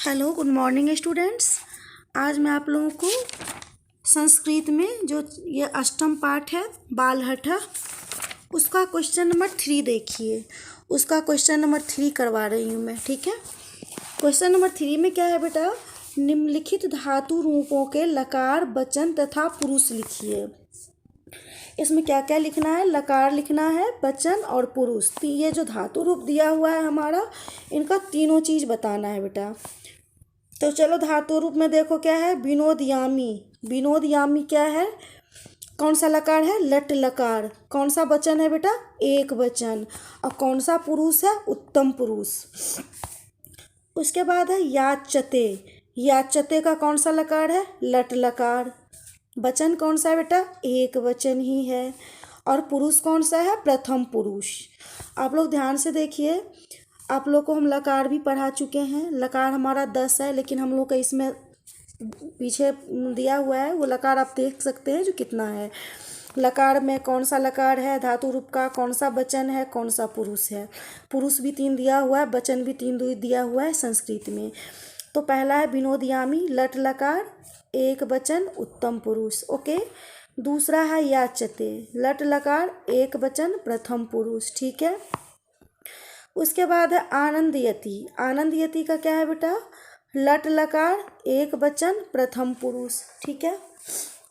Hello good morning students. आज मैं आप लोगों को संस्कृत में जो ये अष्टम पाठ है बालहठा, उसका क्वेश्चन नंबर 3 देखिए। उसका क्वेश्चन नंबर 3 करवा रही हूँ मैं, ठीक है। क्वेश्चन नंबर 3 में क्या है बेटा, निम्नलिखित धातु रूपों के लकार, वचन तथा पुरुष लिखिए। इसमें क्या क्या लिखना है, लकार लिखना है, वचन और पुरुष। ये जो धातु रूप दिया हुआ है हमारा, इनका तीनों चीज़ बताना है बेटा। तो चलो धातु रूप में देखो क्या है, विनोदयामी। विनोदयामी क्या है, कौन सा लकार है, लट लकार। कौन सा वचन है बेटा, एक वचन। और कौन सा पुरुष है, उत्तम पुरुष। उसके बाद है याचते। याचते का कौन सा लकार है, लट लकार। वचन कौन सा है बेटा, एक वचन ही है। और पुरुष कौन सा है, प्रथम पुरुष। आप लोग ध्यान से देखिए, आप लोग को हम लकार भी पढ़ा चुके हैं। लकार हमारा 10 है, लेकिन हम लोग का इसमें पीछे दिया हुआ है, वो लकार आप देख सकते हैं जो कितना है। लकार में कौन सा लकार है धातु रूप का, कौन सा वचन है, कौन सा पुरुष है। पुरुष भी 3 दिया हुआ है, वचन भी 3 दिया हुआ है संस्कृत में। तो पहला है विनोदयामी, लट लकार, एक वचन, उत्तम पुरुष। ओके। दूसरा है याचते, लट लकार, एक वचन, प्रथम पुरुष। ठीक है। उसके बाद है आनंदयति। आनंदयति का क्या है बेटा, लट लकार, एक वचन, प्रथम पुरुष। ठीक है।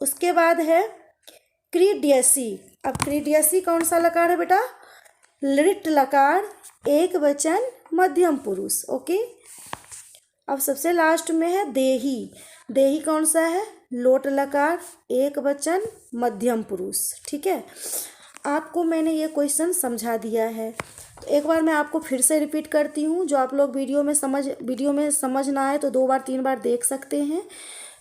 उसके बाद है क्रीड्यसी। अब क्रीड्यसी कौन सा लकार है बेटा, लिट लकार, एक वचन, मध्यम पुरुष। ओके। अब सबसे लास्ट में है देही। देही कौन सा है, लोट लकार, एक वचन, मध्यम पुरुष। ठीक है। आपको मैंने ये क्वेश्चन समझा दिया है। तो एक बार मैं आपको फिर से रिपीट करती हूँ, जो आप लोग वीडियो में समझ ना आए तो 2 बार 3 बार देख सकते हैं।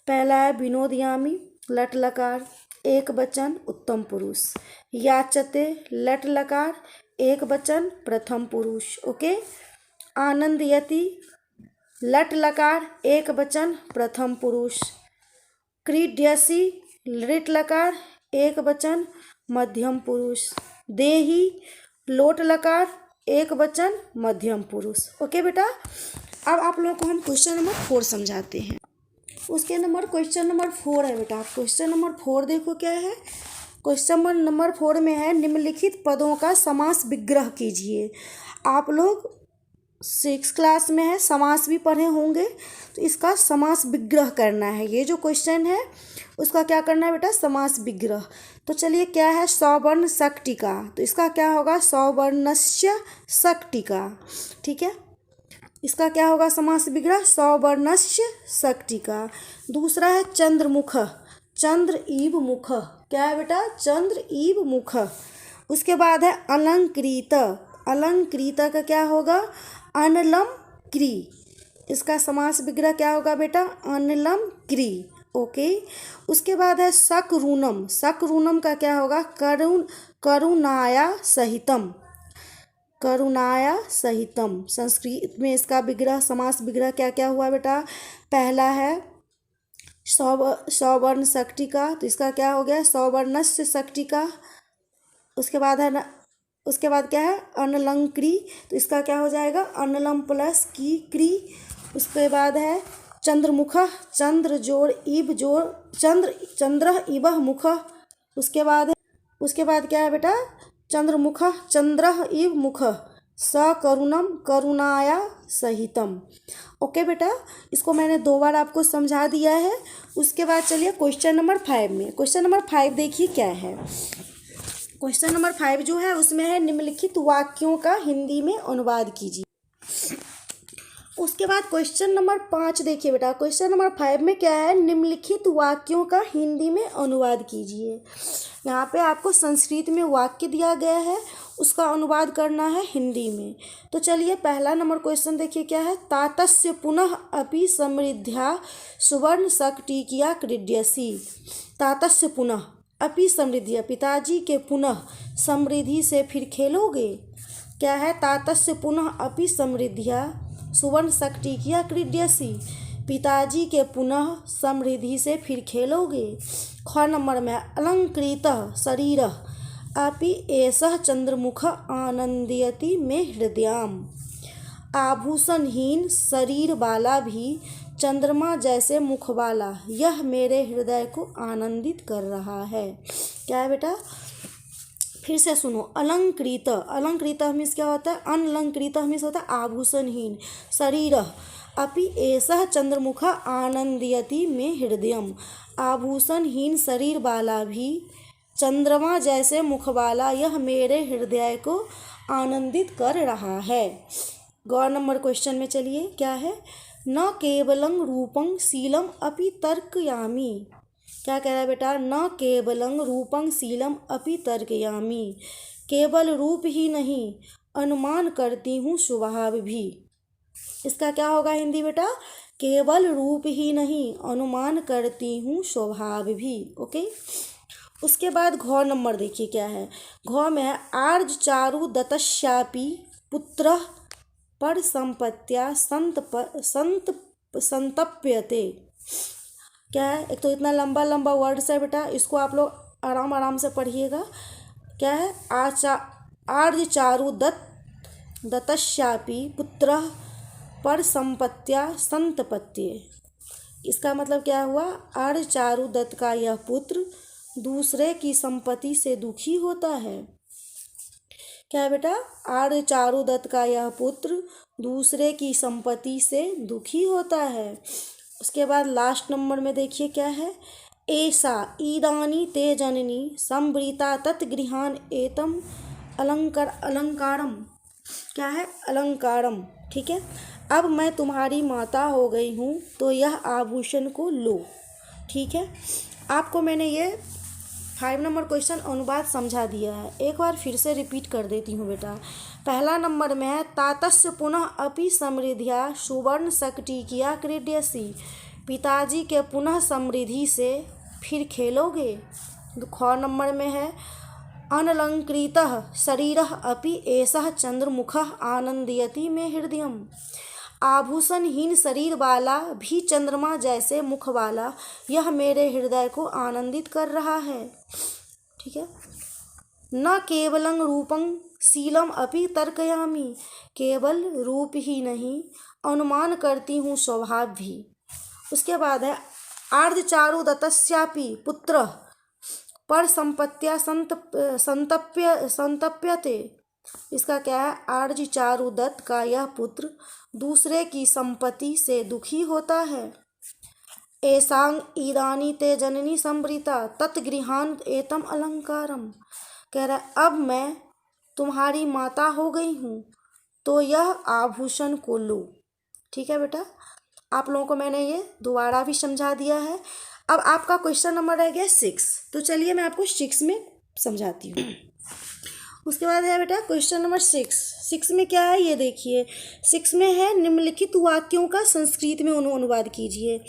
पहला है विनोदयामी, लट लकार, एक वचन, उत्तम पुरुष। याचते, लट लकार, एक वचन, प्रथम पुरुष। ओके। आनंदयति, लट लकार, एक वचन, प्रथम पुरुष। क्रीड्यसी, लिट लकार, एक वचन, मध्यम पुरुष। देही, लोट लकार, एक वचन, मध्यम पुरुष। ओके बेटा। अब आप लोगों को हम क्वेश्चन नंबर 4 समझाते हैं। उसके क्वेश्चन नंबर 4 है बेटा। क्वेश्चन नंबर 4 देखो क्या है। क्वेश्चन नंबर 4 में है निम्नलिखित पदों का समास विग्रह कीजिए। आप लोग 6 क्लास में है, समास भी पढ़े होंगे, तो इसका समास विग्रह करना है। ये जो क्वेश्चन है उसका क्या करना है बेटा, समास विग्रह। तो चलिए क्या है, सवर्ण सक्टिका, तो इसका क्या होगा, सवर्णस्य सक्टिका। ठीक है। इसका क्या होगा समास विग्रह, सवर्णस्य सक्टिका। दूसरा है चंद्रमुख, चंद्र इव मुख। क्या है बेटा, चंद्र इव मुख। उसके बाद है अलंकृत। अलंकृत का क्या होगा, अनलम क्री। इसका समास विग्रह क्या होगा बेटा, अनलम क्री। ओके। उसके बाद है सकरूणम। सकरूणम का क्या होगा, करुणाया सहितम। करुणाया सहितम। संस्कृत में इसका विग्रह, समास विग्रह क्या क्या हुआ बेटा। पहला है सवर्ण सक्टिका, तो इसका क्या हो गया, सवर्णस्य सक्टिका। उसके बाद क्या है, अनलंक्री, तो इसका क्या हो जाएगा, अनलम प्लस की क्री। उसके बाद है चंद्रमुख, चंद्र जोड़ इव जोड़ चंद्र इव मुख। उसके बाद क्या है बेटा, चंद्रमुख, चंद्र इव मुख, सकरुणम, करुणाया सहितम। ओके बेटा, इसको मैंने 2 बार आपको समझा दिया है। उसके बाद चलिए क्वेश्चन नंबर 5 में। क्वेश्चन नंबर 5 देखिए क्या है। क्वेश्चन नंबर 5 जो है उसमें है निम्नलिखित वाक्यों का हिंदी में अनुवाद कीजिए। उसके बाद क्वेश्चन नंबर 5 देखिए बेटा। क्वेश्चन नंबर 5 में क्या है, निम्नलिखित वाक्यों का हिंदी में अनुवाद कीजिए। यहाँ पे आपको संस्कृत में वाक्य दिया गया है, उसका अनुवाद करना है हिंदी में। तो चलिए पहला नंबर क्वेश्चन देखिए क्या है, तातस्य पुनः अपि समृद्ध्या सुवर्ण सक्टिकिया क्रीड्यसी। तातस्य पुनः अपि समृद्धिया, पिताजी के पुनः समृद्धि से फिर खेलोगे। क्या है, तातस्य पुनः अपि समृद्धिया सुवर्ण सक्टिकिया क्रीड्यसी। पिताजी के पुनः समृद्धि से फिर खेलोगे। ख नंबर में अलंकृत शरीर अपि एषः चंद्रमुख आनंदयति मे हृदयाम। आभूषणहीन शरीर वाला भी चंद्रमा जैसे मुख वाला, यह मेरे हृदय को आनंदित कर रहा है। क्या है बेटा, फिर से सुनो। अलंकृत, अलंकृत मीन्स क्या होता है, अनलंकृत मीन्स होता है आभूषणहीन। शरीर अपि एषः चंद्रमुख आनंदयति मे हृदयम, आभूषणहीन शरीर वाला भी चंद्रमा जैसे मुख वाला, यह मेरे हृदय को आनंदित कर रहा है। गौर नंबर क्वेश्चन में चलिए, क्या है, न केवलं रूपं शीलम अपि तर्कयामि। क्या कह रहा है बेटा, न केवलं रूपं शीलम अपि तर्कयामि, केवल रूप ही नहीं अनुमान करती हूँ स्वभाव भी। इसका क्या होगा हिंदी बेटा, केवल रूप ही नहीं अनुमान करती हूँ स्वभाव भी। ओके, उसके बाद घ नंबर देखिए क्या है। घ में है आर्ज चारु दत्तश्यापि पुत्र पर संपत्त्या संतप्यते। क्या है, एक तो इतना लंबा लंबा वर्ड्स है बेटा, इसको आप लोग आराम आराम से पढ़िएगा। क्या है, आर्ज चारु दत्तश्यापि पुत्र पर संपत्त्या संतपत्ये। इसका मतलब क्या हुआ, आर्य चारु दत्त का यह पुत्र दूसरे की संपत्ति से दुखी होता है। क्या है बेटा, आर्य चारु दत्त का यह पुत्र दूसरे की संपत्ति से दुखी होता है। उसके बाद लास्ट नंबर में देखिए क्या है, ऐसा ईदानी ते जननी संवृता तत्गृहान एतम अलंकारम। क्या है, अलंकारम। ठीक है, अब मैं तुम्हारी माता हो गई हूँ तो यह आभूषण को लो। ठीक है, आपको मैंने ये 5 नंबर क्वेश्चन अनुवाद समझा दिया है, एक बार फिर से रिपीट कर देती हूँ बेटा। पहला नंबर में है तातस्य पुनः अपि समृद्धिया सुवर्ण सक्टिकिया क्रीड्यसि, पिताजी के पुनः समृद्धि से फिर खेलोगे। ख नंबर में है अनलंकृतः शरीरः अपि एषः चंद्रमुखः आनंदयति मे हृदयम, आभूषणहीन शरीर वाला भी चंद्रमा जैसे मुख वाला, यह मेरे हृदय को आनंदित कर रहा है। ठीक है, न केवलं रूपं शीलम अपि तर्कयामि, केवल रूप ही नहीं अनुमान करती हूँ स्वभाव भी। उसके बाद है आर्य चारु दत्तस्यापि पुत्र पर संपत्त्या संतप्यते। इसका क्या है, आर्य चारु दत्त का यह पुत्र दूसरे की संपत्ति से दुखी होता है। ऐसांग ईदानी ते जननी संवृता तत्गृहान एतम अलंकारम। कह रहा है अब मैं तुम्हारी माता हो गई हूँ तो यह आभूषण को लो। ठीक है बेटा, आप लोगों को मैंने ये दोबारा भी समझा दिया है। अब आपका क्वेश्चन नंबर रह गया 6, तो चलिए मैं आपको 6 में समझाती हूँ। उसके बाद है बेटा क्वेश्चन नंबर 6 में क्या है ये देखिए। 6 में है निम्नलिखित वाक्यों का संस्कृत में अनुवाद कीजिए।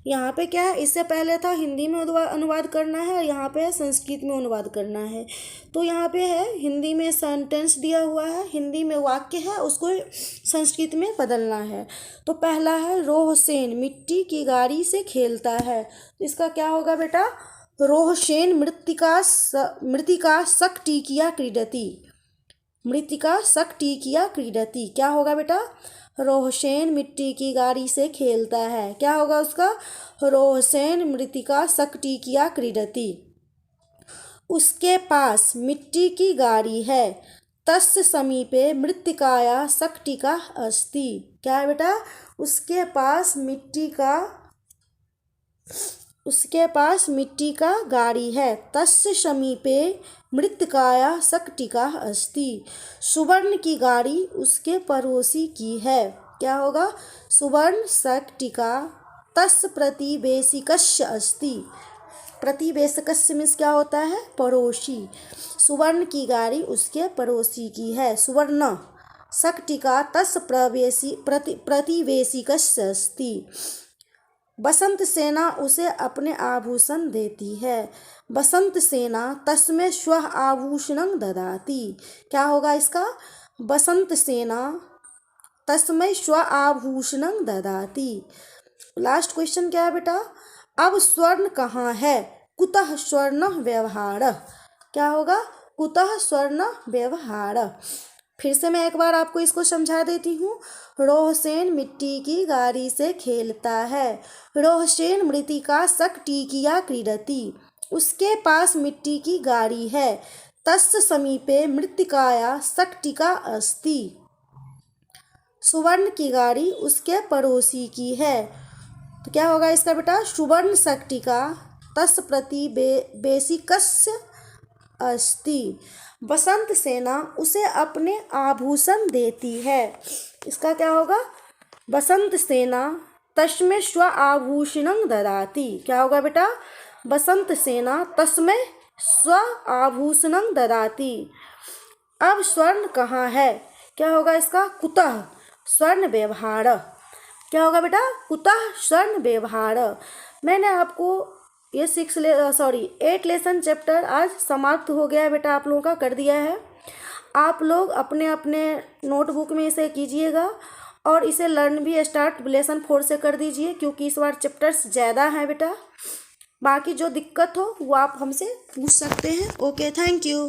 यहाँ पे क्या है, इससे पहले था हिंदी में अनुवाद करना है और यहाँ पे है संस्कृत में अनुवाद करना है। तो यहाँ पे है हिंदी में सेंटेंस दिया हुआ है, हिंदी में वाक्य है, उसको संस्कृत में बदलना है। तो पहला है रोहसेन मिट्टी की गाड़ी से खेलता है, तो इसका क्या होगा बेटा, रोहसेन मृत्तिका सक्टिकिया क्रीडति, मृत्तिका सक्टिकिया क्रीडति। क्या होगा बेटा, रोहसेन मिट्टी की गाड़ी से खेलता है। क्या होगा उसका, रोहसेन मृत्तिका सक्टिकिया क्रीडति। उसके पास मिट्टी की गाड़ी है, तस्य समीपे मृत्तिकाया सक्टिका अस्ति। क्या है बेटा, उसके पास मिट्टी का गाड़ी है, तस्य समीपे मृत्तिकाया सक्टिका अस्ति। सुवर्ण की गाड़ी उसके पड़ोसी की है। क्या होगा, सुवर्ण सक्टिका तस्य प्रतिवेशिकस्य अस्ति। प्रतिवेशकस्य मीन्स क्या होता है, पड़ोसी। सुवर्ण की गाड़ी उसके पड़ोसी की है। सुवर्ण सक्टिका तस्य प्रतिवेशिकस्य अस्ति। बसंत सेना उसे अपने आभूषण देती है। बसंत सेना तस्मै श्वः आभूषणं ददाति। क्या होगा इसका, बसंत सेना तस्मै श्वः आभूषणं ददाति। लास्ट क्वेश्चन क्या है बेटा, अब स्वर्ण कहाँ है, कुतः स्वर्ण व्यवहार। क्या होगा, कुतः स्वर्ण व्यवहार। फिर से मैं एक बार आपको इसको समझा देती हूँ। रोहसेन मिट्टी की गाड़ी से खेलता है। रोहसेन मृत्तिका शकटिकिया क्रीडति। उसके पास मिट्टी की गाड़ी है। तस्य समीपे मृत्तिकाया शकटिका अस्ति। सुवर्ण की गाड़ी उसके पड़ोसी की है। तो क्या होगा इसका बेटा? सुवर्ण शकटिका तस्य प्रति बेसिकस्य अस्ति। बसंत सेना उसे अपने आभूषण देती है। इसका क्या होगा? बसंत सेना तस्मै स्व आभूषणं ददाति। क्या होगा बेटा? बसंत सेना तस्मै स्व आभूषणं ददाति। अब स्वर्ण कहाँ है? क्या होगा इसका? कुतः स्वर्ण व्यवहार। क्या होगा बेटा? कुतः स्वर्ण व्यवहार। मैंने आपको ये 8 लेसन चैप्टर आज समाप्त हो गया है बेटा, आप लोगों का कर दिया है। आप लोग अपने अपने नोटबुक में इसे कीजिएगा और इसे लर्न भी स्टार्ट लेसन 4 से कर दीजिए, क्योंकि इस बार चैप्टर्स ज़्यादा हैं बेटा। बाकी जो दिक्कत हो वो आप हमसे पूछ सकते हैं। Okay, thank you.